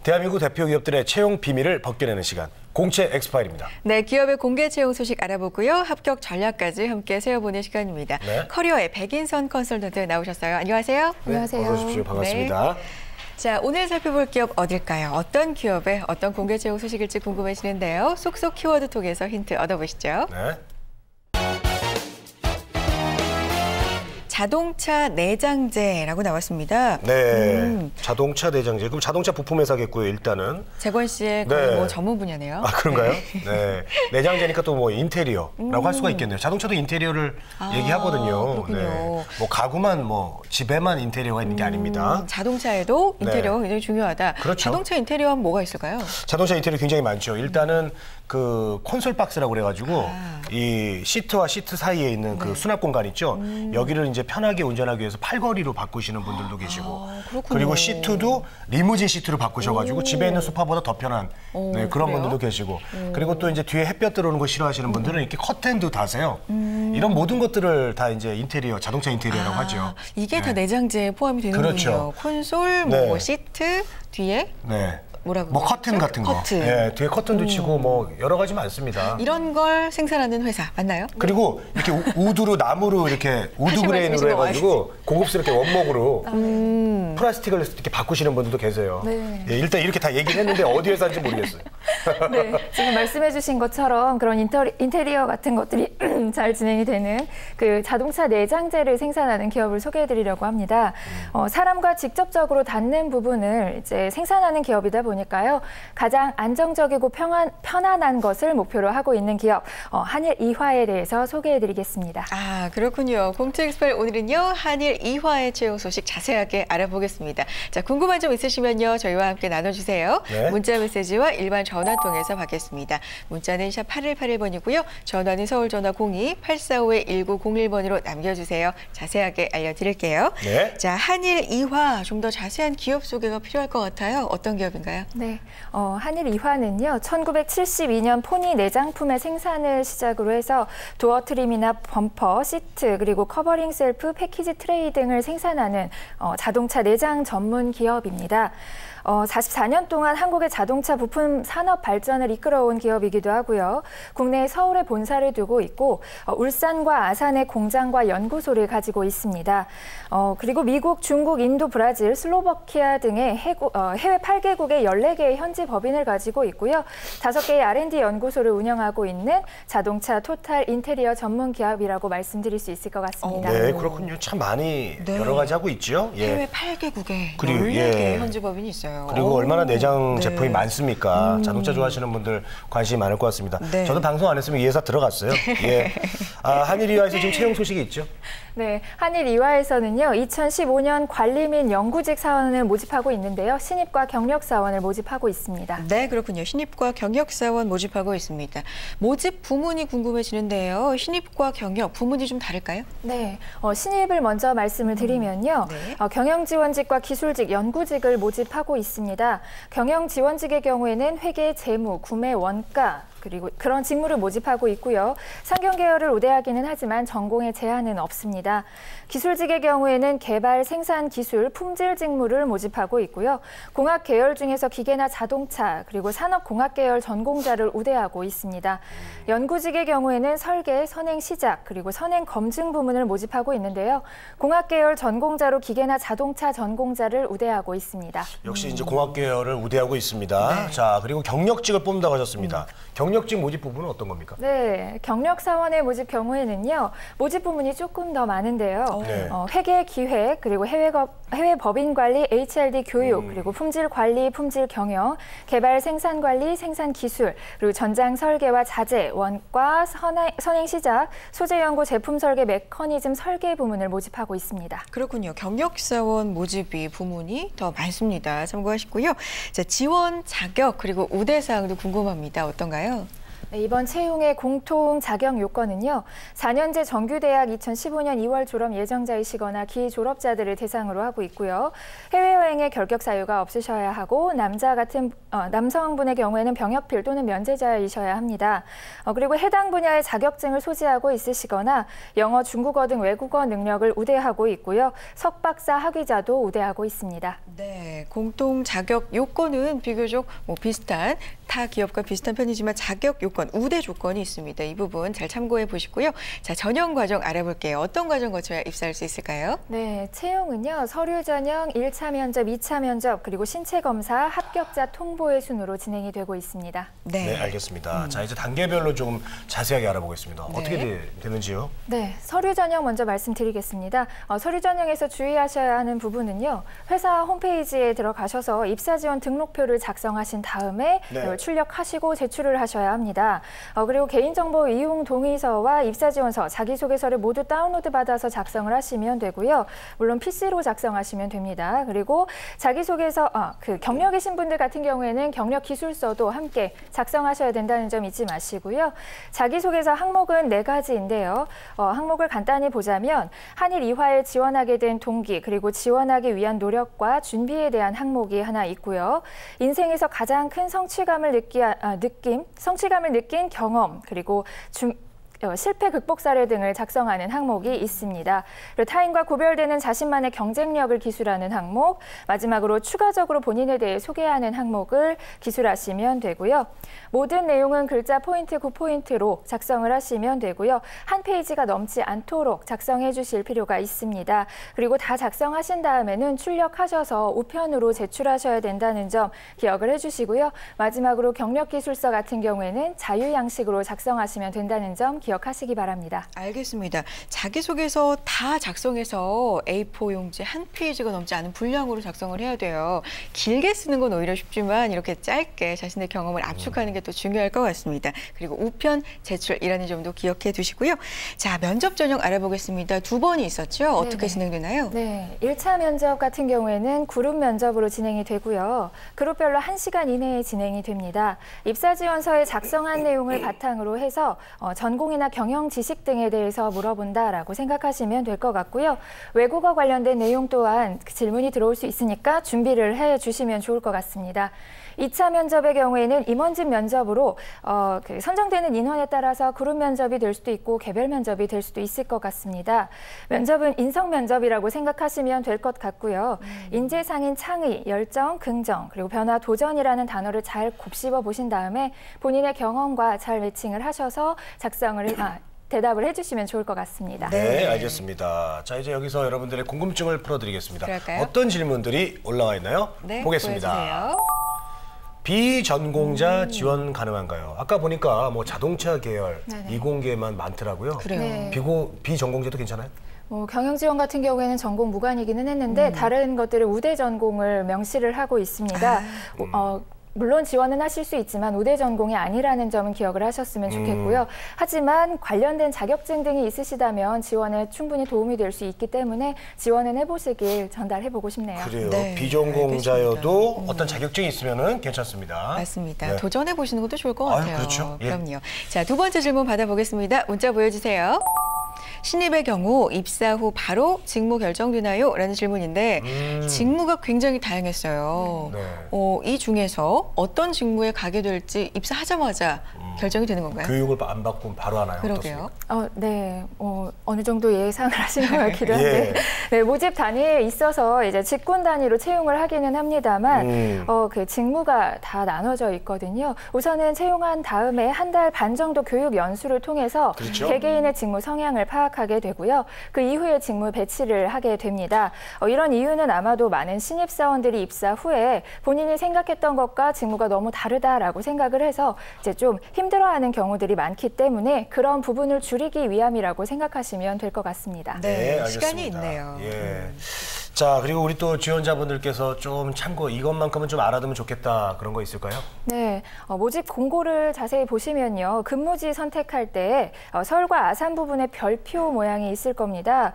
대한민국 대표 기업들의 채용 비밀을 벗겨내는 시간, 공채 엑스파일입니다. 네, 기업의 공개 채용 소식 알아보고요. 합격 전략까지 함께 세워보는 시간입니다. 네. 커리어의 백인선 컨설턴트 나오셨어요. 안녕하세요. 네, 안녕하세요. 어서 오십시오. 반갑습니다. 네. 자, 오늘 살펴볼 기업 어딜까요? 어떤 기업의 어떤 공개 채용 소식일지 궁금해지는데요. 쏙쏙 키워드 통해서 힌트 얻어보시죠. 네. 자동차 내장재라고 나왔습니다. 네, 자동차 내장재. 그럼 자동차 부품 회사겠고요, 일단은. 재권 씨의 거의 네. 뭐 전문 분야네요. 아, 그런가요? 네. 내장재니까 또 뭐 인테리어라고 할 수가 있겠네요. 자동차도 인테리어를 얘기하거든요. 그렇군요. 네. 뭐 가구만 뭐 집에만 인테리어가 있는 게 아닙니다. 자동차에도 인테리어가 네. 굉장히 중요하다. 그렇죠. 자동차 인테리어는 뭐가 있을까요? 자동차 인테리어 굉장히 많죠. 일단은 그 콘솔 박스라고 그래가지고 이 시트와 시트 사이에 있는 그 수납 공간 있죠. 여기를 이제 편하게 운전하기 위해서 팔걸이로 바꾸시는 분들도 계시고, 그렇군요. 그리고 시트도 리무진 시트로 바꾸셔가지고 집에 있는 소파보다 더 편한 네, 그런 그래요? 분들도 계시고, 그리고 또 이제 뒤에 햇볕 들어오는 거 싫어하시는 분들은 이렇게 커튼도 다세요. 이런 모든 것들을 다 이제 인테리어, 자동차 인테리어라고 하죠. 이게 다 내장재에 포함이 되는군요. 그렇죠. 콘솔, 네. 뭐 시트, 뒤에 네. 뭐라고 뭐 그러죠? 커튼 같은 거, 커튼. 예, 뒤에 커튼도 치고 뭐 여러 가지 많습니다. 이런 걸 생산하는 회사 맞나요? 그리고 이렇게 우드로 나무로 이렇게 우드 그레인으로 해가지고 고급스럽게 원목으로 플라스틱을 이렇게 바꾸시는 분들도 계세요. 네. 예, 일단 이렇게 다 얘기를 했는데 어디 회사인지 모르겠어요. 네, 지금 말씀해주신 것처럼 그런 인테리어 같은 것들이 잘 진행이 되는 그 자동차 내장재를 생산하는 기업을 소개해드리려고 합니다. 사람과 직접적으로 닿는 부분을 이제 생산하는 기업이다 보니까요. 가장 안정적이고 편안한 것을 목표로 하고 있는 기업 한일 이화에 대해서 소개해드리겠습니다. 아, 그렇군요. 공채 엑스파일 오늘은요. 한일 이화의 채용 소식 자세하게 알아보겠습니다. 자, 궁금한 점 있으시면요. 저희와 함께 나눠주세요. 네. 문자 메시지와 일반 전화 통해서 받겠습니다. 문자는 샵 8181번이고요. 전화는 서울 전화 02-845-1901번으로 남겨주세요. 자세하게 알려드릴게요. 네. 자, 한일 이화 좀 더 자세한 기업 소개가 필요할 것 같아요. 어떤 기업인가요? 네, 한일 이화는요, 1972년 포니 내장품의 생산을 시작으로 해서 도어 트림이나 범퍼, 시트, 그리고 커버링 셀프, 패키지 트레이 등을 생산하는 자동차 내장 전문 기업입니다. 44년 동안 한국의 자동차 부품 산업 발전을 이끌어온 기업이기도 하고요. 국내에 서울에 본사를 두고 있고 울산과 아산에 공장과 연구소를 가지고 있습니다. 그리고 미국, 중국, 인도, 브라질, 슬로바키아 등의 해외 8개국의 14개의 현지 법인을 가지고 있고요. 5개의 R&D 연구소를 운영하고 있는 자동차 토탈 인테리어 전문 기업이라고 말씀드릴 수 있을 것 같습니다. 네, 그렇군요. 참 많이 네. 여러 가지 하고 있죠. 예. 해외 8개국에 그리고, 14개의 예. 현지 법인이 있어요. 그리고 얼마나 내장 네. 제품이 많습니까? 자동차 좋아하시는 분들 관심이 많을 것 같습니다. 네. 저도 방송 안 했으면 이 회사 들어갔어요. 예. 한일 이화에서 지금 채용 소식이 있죠? 네, 한일 이화에서는요, 2015년 관리 및 연구직 사원을 모집하고 있는데요. 신입과 경력 사원을 모집하고 있습니다. 네, 그렇군요. 신입과 경력 사원 모집하고 있습니다. 모집 부문이 궁금해지는데요. 신입과 경력 부문이 좀 다를까요? 네, 신입을 먼저 말씀을 드리면요. 네. 경영지원직과 기술직, 연구직을 모집하고 있습니다. 경영지원직의 경우에는 회계, 재무, 구매, 원가, 그리고 그런 직무를 모집하고 있고요. 상경 계열을 우대하기는 하지만 전공에 제한은 없습니다. 기술직의 경우에는 개발, 생산, 기술, 품질 직무를 모집하고 있고요. 공학 계열 중에서 기계나 자동차, 그리고 산업공학 계열 전공자를 우대하고 있습니다. 연구직의 경우에는 설계, 선행 시작, 그리고 선행 검증 부문을 모집하고 있는데요. 공학 계열 전공자로 기계나 자동차 전공자를 우대하고 있습니다. 역시 이제 공학 계열을 우대하고 있습니다. 자, 그리고 경력직을 뽑는다고 하셨습니다. 경력직 모집 부분은 어떤 겁니까? 네, 경력 사원의 모집 경우에는요, 모집 부문이 조금 더 많은데요. 네. 회계 기획, 그리고 해외 법인 관리, HRD 교육, 그리고 품질 관리, 품질 경영, 개발 생산 관리, 생산 기술, 그리고 전장 설계와 자재, 원가, 선행 시작, 소재 연구, 제품 설계, 메커니즘 설계 부문을 모집하고 있습니다. 그렇군요. 경력 사원 모집이 부문이 더 많습니다. 참고하시고요. 자, 지원 자격 그리고 우대 사항도 궁금합니다. 어떤가요? 네, 이번 채용의 공통 자격 요건은요. 4년제 정규대학 2015년 2월 졸업 예정자이시거나 기졸업자들을 대상으로 하고 있고요. 해외여행의 결격 사유가 없으셔야 하고 남성분의 경우에는 병역필 또는 면제자이셔야 합니다. 그리고 해당 분야의 자격증을 소지하고 있으시거나 영어, 중국어 등 외국어 능력을 우대하고 있고요. 석박사 학위자도 우대하고 있습니다. 네, 공통 자격 요건은 비교적 비슷한 타 기업과 비슷한 편이지만 자격 요건, 우대 조건이 있습니다. 이 부분 잘 참고해 보시고요. 자, 전형 과정 알아볼게요. 어떤 과정 거쳐야 입사할 수 있을까요? 네, 채용은요. 서류 전형, 1차 면접, 2차 면접, 그리고 신체 검사, 합격자 통보의 순으로 진행이 되고 있습니다. 네, 알겠습니다. 자, 이제 단계별로 좀 자세하게 알아보겠습니다. 네. 어떻게 되는지요? 네, 서류 전형 먼저 말씀드리겠습니다. 서류 전형에서 주의하셔야 하는 부분은요. 회사 홈페이지에 들어가셔서 입사 지원 등록표를 작성하신 다음에 네. 출력하시고 제출을 하셔야 합니다. 그리고 개인정보 이용 동의서와 입사 지원서, 자기소개서를 모두 다운로드 받아서 작성을 하시면 되고요. 물론 PC로 작성하시면 됩니다. 그리고 자기소개서, 경력이신 분들 같은 경우에는 경력 기술서도 함께 작성하셔야 된다는 점 잊지 마시고요. 자기소개서 항목은 4가지인데요. 항목을 간단히 보자면 한일 이화에 지원하게 된 동기, 그리고 지원하기 위한 노력과 준비에 대한 항목이 하나 있고요. 인생에서 가장 큰 성취감을 느낀 경험, 그리고 실패 극복 사례 등을 작성하는 항목이 있습니다. 그리고 타인과 구별되는 자신만의 경쟁력을 기술하는 항목, 마지막으로 추가적으로 본인에 대해 소개하는 항목을 기술하시면 되고요. 모든 내용은 글자 포인트 9포인트로 작성을 하시면 되고요. 한 페이지가 넘지 않도록 작성해 주실 필요가 있습니다. 그리고 다 작성하신 다음에는 출력하셔서 우편으로 제출하셔야 된다는 점 기억을 해주시고요. 마지막으로 경력기술서 같은 경우에는 자유양식으로 작성하시면 된다는 점 기억하시기 바랍니다. 알겠습니다. 자기소개서 다 작성해서 A4 용지 한 페이지가 넘지 않은 분량으로 작성을 해야 돼요. 길게 쓰는 건 오히려 쉽지만 이렇게 짧게 자신의 경험을 압축하는 게 또 중요할 것 같습니다. 그리고 우편 제출이라는 점도 기억해 두시고요. 자, 면접 전형 알아보겠습니다. 2번이 있었죠? 어떻게 네네. 진행되나요? 네, 1차 면접 같은 경우에는 그룹 면접으로 진행이 되고요. 그룹별로 1시간 이내에 진행이 됩니다. 입사 지원서에 작성한 내용을 바탕으로 해서 전공이나 경영 지식 등에 대해서 물어본다라고 생각하시면 될 것 같고요. 외국어 관련된 내용 또한 질문이 들어올 수 있으니까 준비를 해주시면 좋을 것 같습니다. 2차 면접의 경우에는 임원진 면접으로 선정되는 인원에 따라서 그룹 면접이 될 수도 있고 개별 면접이 될 수도 있을 것 같습니다. 면접은 인성 면접이라고 생각하시면 될 것 같고요. 인재상인 창의, 열정, 긍정, 그리고 변화, 도전이라는 단어를 잘 곱씹어 보신 다음에 본인의 경험과 잘 매칭을 하셔서 대답을 해주시면 좋을 것 같습니다. 네, 알겠습니다. 자, 이제 여기서 여러분들의 궁금증을 풀어드리겠습니다. 그럴까요? 어떤 질문들이 올라와 있나요? 네, 보겠습니다. 보여주세요. 비전공자 지원 가능한가요? 아까 보니까 뭐 자동차 계열, 네네. 이공계만 많더라고요. 그래요. 네. 비전공자도 괜찮아요? 경영 지원 같은 경우에는 전공 무관이기는 했는데 다른 것들을 우대 전공을 명시를 하고 있습니다. 물론 지원은 하실 수 있지만 우대 전공이 아니라는 점은 기억을 하셨으면 좋겠고요. 하지만 관련된 자격증 등이 있으시다면 지원에 충분히 도움이 될 수 있기 때문에 지원은 해보시길 전달해보고 싶네요. 그래요. 네, 비전공자여도 어떤 자격증이 있으면 괜찮습니다. 맞습니다. 네. 도전해 보시는 것도 좋을 것 아유, 같아요. 그렇죠. 예. 그럼요. 자, 2번째 질문 받아보겠습니다. 문자 보여주세요. 신입의 경우 입사 후 바로 직무 결정되나요? 라는 질문인데 직무가 굉장히 다양했어요. 네. 이 중에서 어떤 직무에 가게 될지 입사하자마자 결정이 되는 건가요? 교육을 안 받고 바로 하나요? 그러게요. 네, 어느 정도 예상을 하신 것 같기도 한데, 예. 네, 모집 단위에 있어서 이제 직군 단위로 채용을 하기는 합니다만, 그 직무가 다 나눠져 있거든요. 우선은 채용한 다음에 한 달 반 정도 교육 연수를 통해서 그렇죠. 개개인의 직무 성향을 파악하게 되고요. 그 이후에 직무 배치를 하게 됩니다. 이런 이유는 아마도 많은 신입사원들이 입사 후에 본인이 생각했던 것과 직무가 너무 다르다라고 생각을 해서 이제 좀 힘들어하는 경우들이 많기 때문에 그런 부분을 줄이기 위함이라고 생각하시면 될 것 같습니다. 네, 알겠습니다. 시간이 있네요. 예. 자, 그리고 우리 또 지원자분들께서 좀 참고 이것만큼은 좀 알아두면 좋겠다 그런 거 있을까요? 네, 모집 공고를 자세히 보시면요. 근무지 선택할 때 서울과 아산 부분에 별표 모양이 있을 겁니다.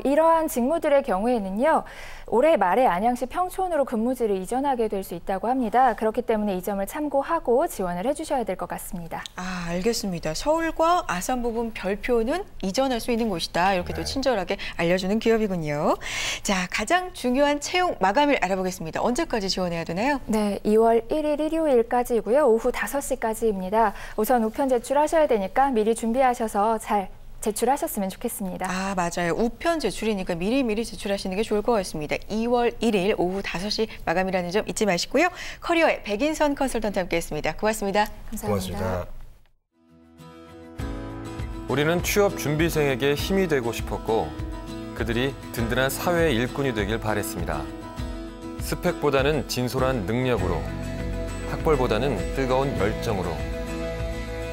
이러한 직무들의 경우에는요. 올해 말에 안양시 평촌으로 근무지를 이전하게 될 수 있다고 합니다. 그렇기 때문에 이 점을 참고하고 지원을 해주셔야 될 것 같습니다. 아, 알겠습니다. 서울과 아산 부분 별표는 이전할 수 있는 곳이다. 이렇게 또 친절하게 알려주는 기업이군요. 자, 가장 중요한 채용 마감일 알아보겠습니다. 언제까지 지원해야 되나요? 네, 2월 1일 일요일까지고요. 오후 5시까지입니다. 우선 우편 제출하셔야 되니까 미리 준비하셔서 잘 제출하셨으면 좋겠습니다. 아, 맞아요. 우편 제출이니까 미리미리 제출하시는 게 좋을 것 같습니다. 2월 1일 오후 5시 마감이라는 점 잊지 마시고요. 커리어의 백인선 컨설턴트 함께했습니다. 고맙습니다. 감사합니다. 고맙습니다. 우리는 취업 준비생에게 힘이 되고 싶었고 그들이 든든한 사회의 일꾼이 되길 바랬습니다. 스펙보다는 진솔한 능력으로, 학벌보다는 뜨거운 열정으로,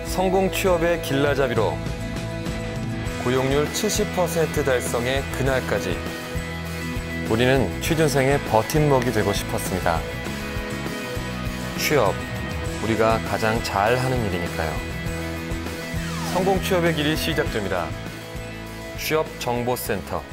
성공 취업의 길라잡이로 고용률 70% 달성의 그날까지 우리는 취준생의 버팀목이 되고 싶었습니다. 취업, 우리가 가장 잘하는 일이니까요. 성공 취업의 길이 시작됩니다. 취업정보센터.